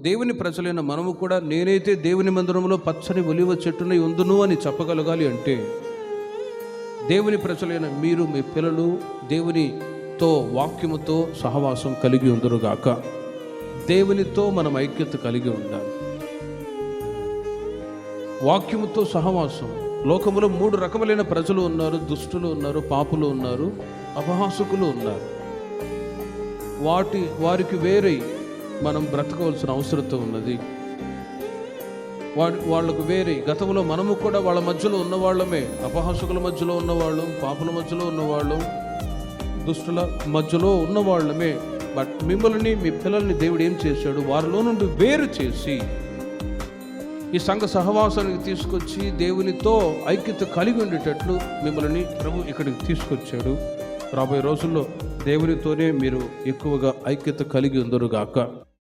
దేవుని ప్రజలైన మనము కూడా నేనైతే దేవుని మందిరంలో పచ్చని ఒలివ చెట్టునై ఉందును అని చెప్పగలగాలి అంటే, దేవుని ప్రజలైన మీరు మీ పిల్లలు దేవునితో వాక్యముతో సహవాసం కలిగి ఉందరుగాక. దేవునితో మనం ఐక్యత కలిగి ఉండాలి. వాక్యముతో సహవాసం. లోకములో 3 రకములైన ప్రజలు ఉన్నారు. దుష్టులు ఉన్నారు, పాపులు ఉన్నారు, అపహాసకులు ఉన్నారు. వారికి వేరే మనం బ్రతకవలసిన అవసరత ఉన్నది. వాళ్లకు వేరే. గతంలో మనము కూడా వాళ్ళ మధ్యలో ఉన్నవాళ్ళమే. అపహాసకుల మధ్యలో ఉన్నవాళ్ళం, పాపుల మధ్యలో ఉన్నవాళ్ళం, దుష్టుల మధ్యలో ఉన్నవాళ్ళమే. బట్ మిమ్మల్ని, మీ పిల్లల్ని దేవుడు ఏం చేశాడు? వారిలో నుండి వేరు చేసి ఈ సంఘ సహవాసానికి తీసుకొచ్చి దేవునితో ఐక్యత కలిగి ఉండేటట్లు మిమ్మల్ని ప్రభు ఇక్కడికి తీసుకొచ్చాడు. రాబోయే రోజుల్లో దేవునితోనే మీరు ఎక్కువగా ఐక్యత కలిగి ఉందరుగాక.